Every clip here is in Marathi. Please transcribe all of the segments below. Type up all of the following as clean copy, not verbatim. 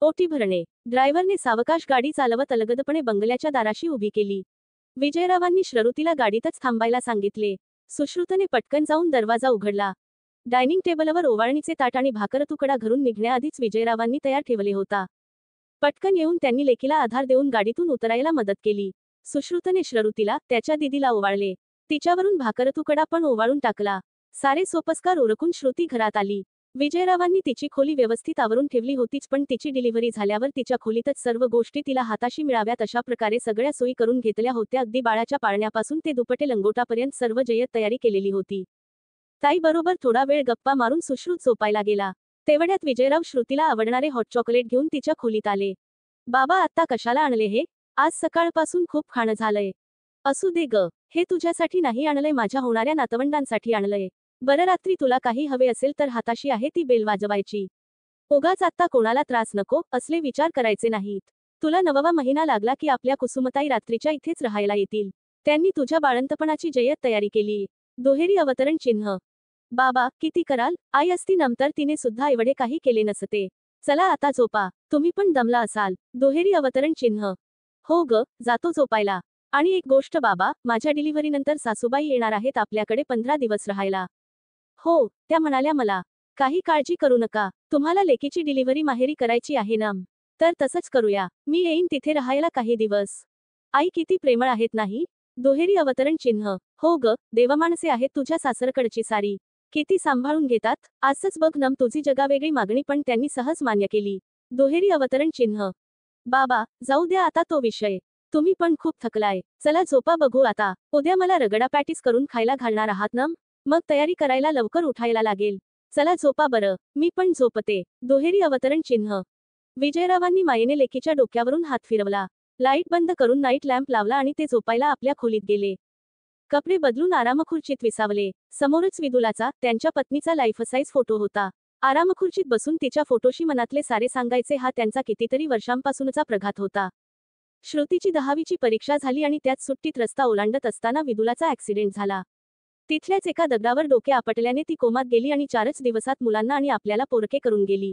ओटी भरणे. ड्रायव्हरने सावकाश गाडी चालवत अलगदपणे बंगल्याच्या दाराशी उभी केली. विजयरावांनी श्रुतीला गाडीतच थांबायला सांगितले. सुश्रुतने पटकन जाऊन दरवाजा उघडला. डायनिंग टेबलवर ओवाळणीचे ताट आणि भाकरतुकडा घरून निघण्याआधीच विजयरावांनी तयार ठेवले होता. पटकन येऊन त्यांनी लेकीला आधार देऊन गाडीतून उतरायला मदत केली. सुश्रुतने श्रुतीला, त्याच्या दिदीला ओवाळले. तिच्यावरून भाकरतुकडा पण ओवाळून टाकला. सारे सोपस्कार उरकून श्रुती घरात आली. विजयरावांनी तिची खोली व्यवस्थित आवरून ठेवली होतीच, पण तिची डिलिव्हरी झाल्यावर तिच्या खोलीतच सर्व गोष्टी तिला हाताशी मिळाव्यात अशा प्रकारे सगळ्या सोयी करून घेतल्या होत्या. अगदी बाळाच्या पाळण्यापासून ते दुपटे लंगोटापर्यंत सर्व जय्यत तयारी केलेली होती. ताई बरोबर थोडा वेळ गप्पा मारून सुश्रुत झोपायला गेला. तेवढ्यात विजयराव श्रुतीला आवडणारे हॉट चॉकलेट घेऊन तिच्या खोलीत आले. बाबा आत्ता कशाला आणले हे? आज सकाळपासून खूप खाणं झालंय. असू दे ग, हे तुझ्यासाठी नाही आणलंय, माझ्या होणाऱ्या नातवंडांसाठी आणलंय. बरं रात्री तुला काही हवे असेल तर हाताशी आहे ती बेल वाजवायची. उगाच आत्ता कोणाला त्रास नको असले विचार करायचे नाहीत. तुला 9वा महिना लागला की आपल्या कुसुमताई रात्रीच्या इथेच राहायला येतील. त्यांनी तुझ्या बाळंतपणाची जय्यत तयारी केलीय. दुहेरी अवतरण चिन्ह. बाबा किती कराल? आई असती नंतर तिने सुद्धा एवढे काही केले नसते. चला आता झोपा, तुम्ही पण दमला असाल. दुहेरी अवतरण चिन्ह. हो ग, जातो झोपायला. आणि एक गोष्ट बाबा, माझ्या डिलिव्हरीनंतर सासूबाई येणार आहेत आपल्याकडे 15 दिवस राहायला. हो, त्या म्हणाल्या मला, काही काळजी करू नका, तुम्हाला लेकीची डिलिव्हरी माहेरी करायची आहे ना, तर तसंच करूया. मी येईन तिथे राहायला काही दिवस. आई किती प्रेमळ आहेत नाही? दुहेरी अवतरण चिन्ह. हो ग, देवमाणसे आहेत तुझ्या सासरकडची सारी. किती सांभाळून घेतात. आजच बघ नम तुझी जगावेगळी मागणी पण त्यांनी सहज मान्य केली. दुहेरी अवतरण चिन्ह. बाबा जाऊ द्या आता तो विषय. तुम्ही पण खूप थकलाय. चला झोपा बघू आता. उद्या मला रगडा पॅटीस करून खायला घालणार आहात ना, मग तयारी करायला लवकर उठायला लागेल. चला झोपा बरं, मी पण झोपते. दुहेरी अवतरण चिन्ह. विजयरावांनी मायेने लेकीच्या डोक्यावरून हात फिरवला. लाईट बंद करून नाईट लॅम्प लावला आणि ते झोपायला आपल्या खोलीत गेले. कपडे बदलून आरामखुर्चीत विसावले. समोरच विदुलाचा, त्यांच्या पत्नीचा लाईफसाईज फोटो होता. आरामखुर्चीत बसून तिच्या फोटोशी मनातले सारे सांगायचे हा त्यांचा कितीतरी वर्षांपासूनचा प्रघात होता. श्रुतीची 10वीची परीक्षा झाली आणि त्याच सुट्टीत रस्ता ओलांडत असताना विदुलाचा ॲक्सिडेंट झाला. तिथल्याच एका दगडावर डोके आपटल्याने ती कोमात गेली आणि 4च दिवसात मुलांना आणि आपल्याला पोरके करून गेली.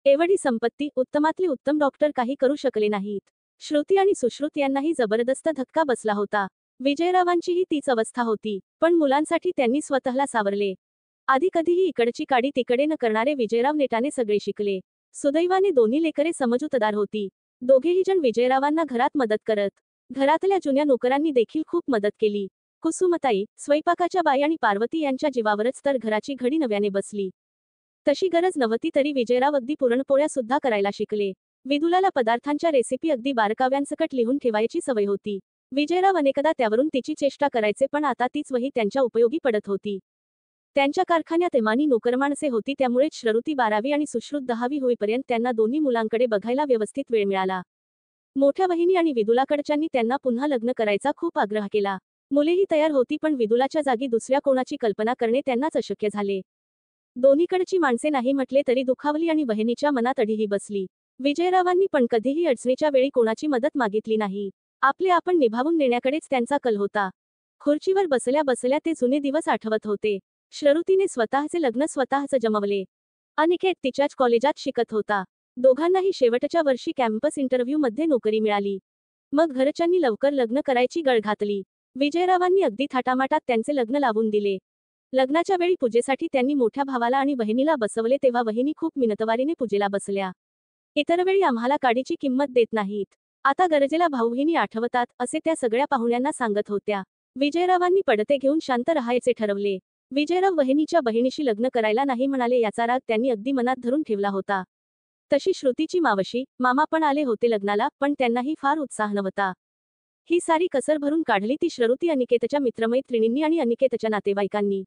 एवढी संपत्ती, उत्तमातले उत्तम डॉक्टर काही करू शकले नाहीत. श्रुती आणि सुश्रुत यांनाही जबरदस्त धक्का बसला होता. विजयरावांचीही तीच अवस्था होती, पण मुलांसाठी त्यांनी स्वतःला सावरले. आधी कधीही इकडची काडी तिकडे न करणारे विजयराव नेटाने सगळे शिकले. सुदैवाने दोन्ही लेकरे समजूतदार होती. दोघेही जण विजयरावांना घरात मदत करत. घरातल्या जुन्या नोकरांनी देखील खूप मदत केली. कुसुमताई, स्वयंपाकाच्या बाई आणि पार्वती यांच्या जीवावरच तर घराची घडी नव्याने बसली. तशी गरज नव्हती तरी विजयराव अगदी पुरणपोळ्या सुद्धा करायला शिकले. विदुलाला पदार्थांच्या रेसिपी अगदी बारकाव्यांसकट लिहून ठेवायची सवय होती. विजयराव अनेकदा त्यावरून तिची चेष्टा करायचे, पण आता तीच वही त्यांच्या उपयोगी पडत होती. त्यांच्या कारखान्यात एमानी नोकरमाणसे होती, त्यामुळेच श्रुती 12वी आणि सुश्रुत 10वी होईपर्यंत त्यांना दोन्ही मुलांकडे बघायला व्यवस्थित वेळ मिळाला. मोठ्या बहिणी आणि विदुलाकडच्यांनी त्यांना पुन्हा लग्न करायचा खूप आग्रह केला. मुलेही तयार होती, पण विदुलाच्या जागी दुसऱ्या कोणाची कल्पना करणे त्यांनाच अशक्य झाले. दोन्हीकडची माणसे नाही म्हटले तरी दुखावली आणि बहिणीच्या मनात अढीही बसली. विजयरावांनी पण कधीही अडचणीच्या वेळी कोणाची मदत मागितली नाही. आपले आपण निभावून नेण्याकडेच त्यांचा कल होता. खुर्चीवर बसल्या बसल्या ते जुने दिवस आठवत होते. श्रुतीने स्वतःचे लग्न स्वतःच जमवले. अनिकेत तिच्याच कॉलेजात शिकत होता. दोघांनाही शेवटच्या वर्षी कॅम्पस इंटरव्ह्यू मध्ये नोकरी मिळाली. मग घरच्यांनी लवकर लग्न करायची गळ घातली. विजयरावांनी अगदी थाटामाटात त्यांचे लग्न लावून दिले. लग्नाच्या वेळी पूजेसाठी त्यांनी मोठ्या भावाला आणि बहिणीला बसवले, तेव्हा वहिनी खूप मिनतवारीने पूजेला बसल्या. इतर वेळी आम्हाला काडीची किंमत देत नाहीत, आता गरजेला भाऊबहिणी आठवतात, असे त्या सगळ्या पाहुण्यांना सांगत होत्या. विजयरावांनी पडते घेऊन शांत राहायचे ठरवले. विजयराव बहिणीच्या बहिणीशी लग्न करायला नाही म्हणाले याचा राग त्यांनी अगदी मनात धरून ठेवला होता. तशी श्रुतीची मावशी, मामा पण आले होते लग्नाला, पण त्यांनाही फार उत्साह नव्हता. ही सारी कसर भरून काढली ती श्रुती अनिकेतच्या मित्रमैत्रिणींनी आणि अनिकेतच्या नातेवाईकांनी.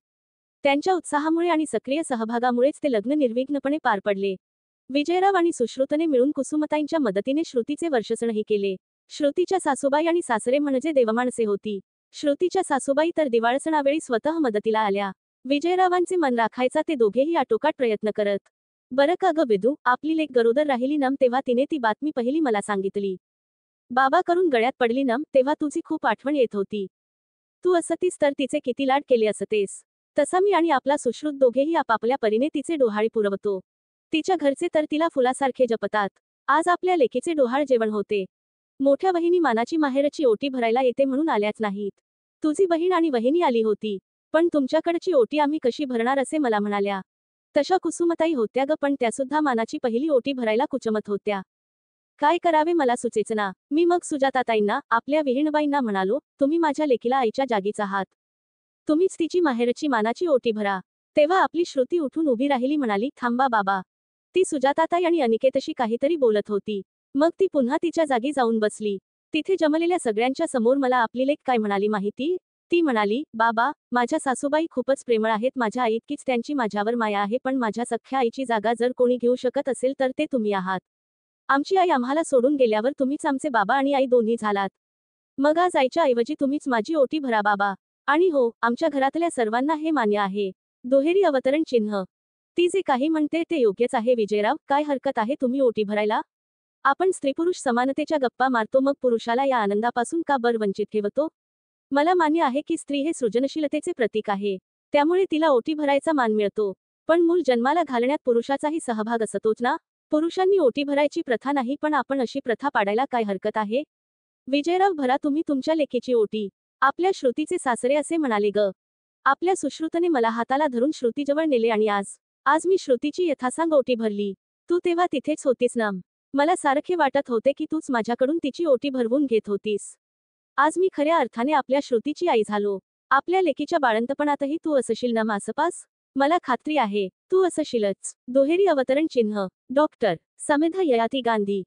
त्यांच्या उत्साहामुळे आणि सक्रिय सहभागामुळेच ते लग्न निर्विघ्नपणे पार पडले. विजयराव आणि सुश्रुतने मिळून कुसुमताईंच्या मदतीने श्रुतीचे वर्षसणही केले. श्रुतीच्या सासूबाई आणि सासरे म्हणजे देवमाणसे होती. श्रुतीच्या सासूबाई तर दिवाळसणावेळी स्वतः मदतीला आल्या. विजयरावांचे मन राखायचा ते दोघेही आटोकाट प्रयत्न करत. बरं का ग विदू, आपली लेक गरोदर राहिली नम तेव्हा तिने ती बातमी पहिली मला सांगितली. बाबा करून गळ्यात पडली नम तेव्हा तुझी खूप आठवण येत होती. तू असतीस तर तिचे किती लाड केले असतेस. तसा मी आणि आपला सुश्रुत दोघेही आपापल्या परीने तिचे डोहाळे पुरवतो. तिच्या घरचे तर तिला फुलासारखे जपतात. आज आपल्या लेकीचे डोहाळ जेवण होते. मोठ्या वहिनी मानाची माहेरची ओटी भरायला येते म्हणून आल्याच नाहीत. तुझी बहीण आणि वहिनी आली होती, पण तुमच्याकडची ओटी आम्ही कशी भरणार असे मला म्हणाल्या. तशा कुसुमताई होत्या ग, पण त्यासुद्धा मानाची पहिली ओटी भरायला कुचमत होत्या. काय करावे मला सुचेचना. मी मग सुजाताताईंना, आपल्या विहीणबाईंना म्हणालो, तुम्ही माझ्या लेकीला आईच्या जागीच आहात. तुम्हीच तिची माहेरची मानाची ओटी भरा. तेव्हा आपली श्रुती उठून उभी राहिली, म्हणाली, थांबा बाबा. ती सुजाताताई आणि अनिकेतशी काहीतरी बोलत होती. मग ती पुन्हा तिच्या जागी जाऊन बसली. तिथे जमलेल्या सगळ्यांच्या समोर मला आपली लेक काय म्हणाली माहिती? ती म्हणाली, बाबा, माझ्या सासूबाई खूपच प्रेमळ आहेत, माझ्या आईतकीच त्यांची माझ्यावर माया आहे, पण माझ्या सख्ख्या आईची जागा जर कोणी घेऊ शकत असेल तर ते तुम्ही आहात. आमची आई आम्हाला सोडून गेल्यावर तुम्हीच आमचे बाबा आणि आई दोन्ही झालात. मग आज आईच्या ऐवजी तुम्हीच माझी ओटी भरा बाबा. आणि हो, आमच्या घरातल्या सर्वांना हे मान्य आहे. दुहेरी अवतरण चिन्ह. ती जे काही म्हणते ते योग्यच आहे विजयराव, काय हरकत आहे तुम्ही ओटी भरायला? आपण स्त्रीपुरुष समानतेच्या गप्पा मारतो, मग पुरुषाला या आनंदापासून का बर वंचित ठेवतो? मला मान्य आहे की स्त्री हे सृजनशीलतेचे प्रतीक आहे, त्यामुळे तिला ओटी भरायचा मान मिळतो. पण मूल जन्माला घालण्यात पुरुषाचाही सहभाग असतोच ना. पुरुषांनी ओटी भरायची प्रथा नाही, पण आपण अशी प्रथा पाडायला काय हरकत आहे? विजयराव, भरा तुम्ही तुमच्या लेकीची ओटी. आपल्या श्रुतीचे सासरे असे म्हणाले ग. आपल्या सुश्रुतने मला हाताला धरून श्रुतीजवळ नेले आणि आज मी श्रुतीची यथासांग ओटी भरली. तू तेव्हा तिथेच होतीस ना. मला सारखे वाटत होते की तूच माझ्याकडून तिची ओटी भरवून घेत होतीस. आज मी खऱ्या अर्थाने आपल्या श्रुतीची आई झालो. आपल्या लेकीच्या बाळंतपणातही तू असशील ना मासपास? मला खात्री आहे, तू असशीलच. दुहेरी अवतरण चिन्ह. डॉक्टर. समेधा ययाती गांधी.